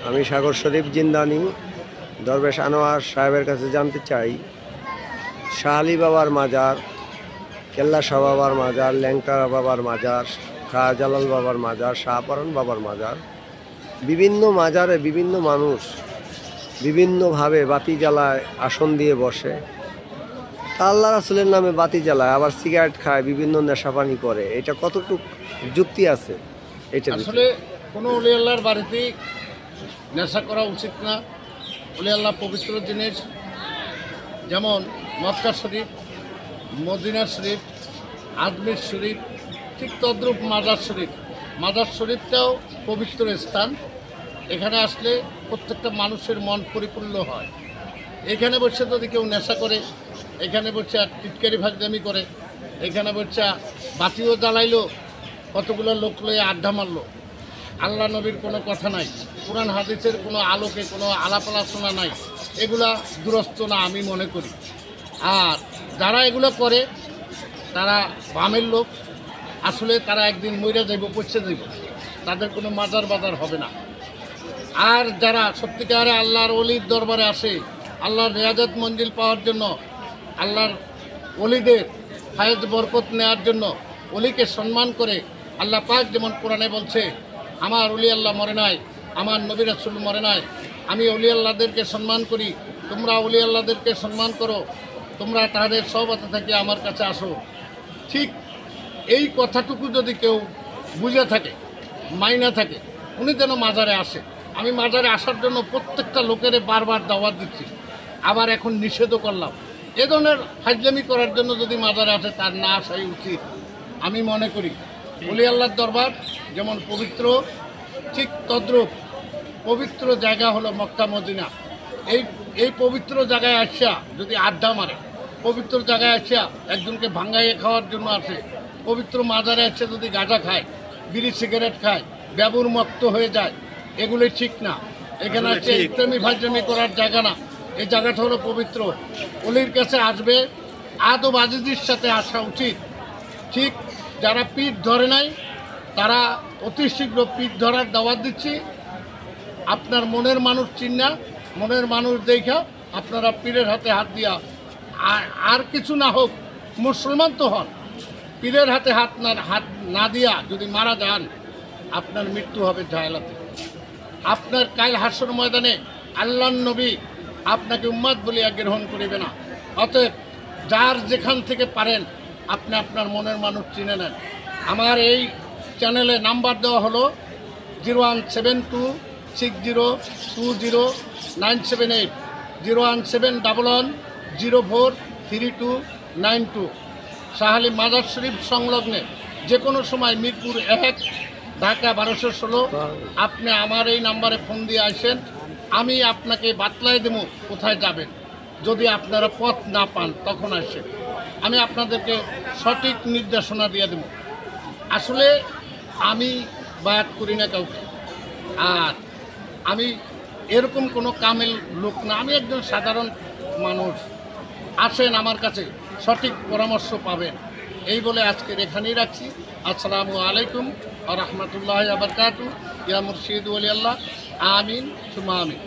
আমি সাগর শরীফ জিন্দানি দরবেশ আনোয়ার সাহেবের কাছে জানতে চাই, শাহ আলী বাবার মাজার, কেল্লা শাহ বাবার মাজার, ল্যাংটারা বাবার মাজার, শাহজালাল বাবার মাজার, শাহপরান বাবার মাজার, বিভিন্ন মাজারে বিভিন্ন মানুষ বিভিন্নভাবে বাতি জ্বালায়, আসন দিয়ে বসে, তা আল্লাহ রাসূলের নামে বাতি জ্বালায়, আবার সিগারেট খায়, বিভিন্ন নেশাপানি করে। এটা কতটুকু যুক্তি আছে? এটা আসলে কোনো ওলি আল্লাহর বাড়িতে নেশা করা উচিত না। ওলি আল্লাহ পবিত্র জিনিস, যেমন মক্কা শরীফ, মদিনা শরীফ, আজমির শরীফ, ঠিক তদ্রূপ মাজার শরীফ। মাজার শরীফটাও পবিত্র স্থান। এখানে আসলে প্রত্যেকটা মানুষের মন পরিপূর্ণ হয়। এখানে বসে যদি কেউ নেশা করে, এখানে বসে টিটকারি ফাজলামি করে, এখানে বসে বাতিও জ্বালাইলো, কতগুলো লোক লয়ে আড্ডা মারলো, আল্লাহ নবীর কোনো কথা নাই, কোরআন হাদিসের কোনো আলোকে কোনো আলাপ আলোচনা নাই, এগুলা দুরস্ত না আমি মনে করি। আর যারা এগুলো করে তারা বামের লোক, আসলে তারা একদিন মইরা যাইব, পচে যাইব, তাদের কোনো মাজার বাজার হবে না। আর যারা সত্যিকারে আল্লাহর অলির দরবারে আসে, আল্লাহর রিয়াজত মঞ্জিল পাওয়ার জন্য, আল্লাহর অলিদের ফায়েজ বরকত নেওয়ার জন্য, অলিকে সম্মান করে, আল্লাহ পাক যেমন কোরআনে বলছে, আমার অলি আল্লাহ মরে নাই, আমার নবী রাসূল মরে নাই, আমি অলি আল্লাহদেরকে সম্মান করি, তোমরা অলি আল্লাহদেরকে সম্মান করো, তোমরা তাদের সহবতে থেকে আমার কাছে আসো। ঠিক এই কথাটুকু যদি কেউ বুঝে থাকে, মাইনা থাকে, উনি যেন মাজারে আসে। আমি মাজারে আসার জন্য প্রত্যেকটা লোকের বারবার দাওয়াত দিচ্ছি, আবার এখন নিষেধও করলাম। এ ধরনের ফাজলামি করার জন্য যদি মাজারে আসে, তার না আসাই উচিত আমি মনে করি। ওলি আল্লাহর দরবার যেমন পবিত্র, ঠিক তদ্রূপ পবিত্র জায়গা হলো মক্কা মদিনা। এই পবিত্র জায়গায় আসা যদি আড্ডা মারে, পবিত্র জায়গায় আসা একজনকে ভাঙ্গাইয়ে খাওয়ার জন্য আসে, পবিত্র মাজারে এসে যদি গাঁজা খায়, বিড়ি সিগারেট খায়, ব্যাবুর মুক্ত হয়ে যায়, এগুলো ঠিক না। এখানে আছে ইসলামি ফাজলামি করার জায়গা না। এই জায়গাটা হলো পবিত্র। অলির কাছে আসবে আদব আজিজির সাথে আসা উচিত। ঠিক যারা পিঠ ধরে নাই, তারা অতি শীঘ্র পিঠ ধরার দাওয়াত দিচ্ছি। আপনার মনের মানুষ চিন্না, মনের মানুষ দেখা আপনারা পীরের হাতে হাত দিয়া, আর কিছু না হোক মুসলমান তো হন, পীরের হাতে হাত না দিয়া যদি মারা যান, আপনার মৃত্যু হবে জাহেলাতে। আপনার কাল হাসর ময়দানে আল্লাহর নবী আপনাকে উম্মাত বলিয়া গ্রহণ করিবে না। অতএব যার যেখান থেকে পারেন আপনি আপনার মনের মানুষ চিনে নেন। আমার এই চ্যানেলে নাম্বার দেওয়া হলো 01726020978, 01711043292। শাহ আলী মাজার শরীফ সংলগ্নে যে কোনো সময় মিরপুর 1, ঢাকা 1216। আপনি আমার এই নাম্বারে ফোন দিয়ে আসেন, আমি আপনাকে বাতলাই দেবো কোথায় যাবেন। যদি আপনারা পথ না পান তখন আসেন, আমি আপনাদেরকে সঠিক নির্দেশনা দিয়ে দেব। আসলে আমি বায়াত করি না কাউকে, আর আমি এরকম কোনো কামেল লোক না, আমি একজন সাধারণ মানুষ। আসেন আমার কাছে, সঠিক পরামর্শ পাবেন। এই বলে আজকের এখানেই রাখছি। আসসালামু আলাইকুম ওয়া রাহমাতুল্লাহি ওয়া বারাকাতুহু। ইয়া মুর্শিদ ওলি আল্লাহ, আমিন সুমা আমিন।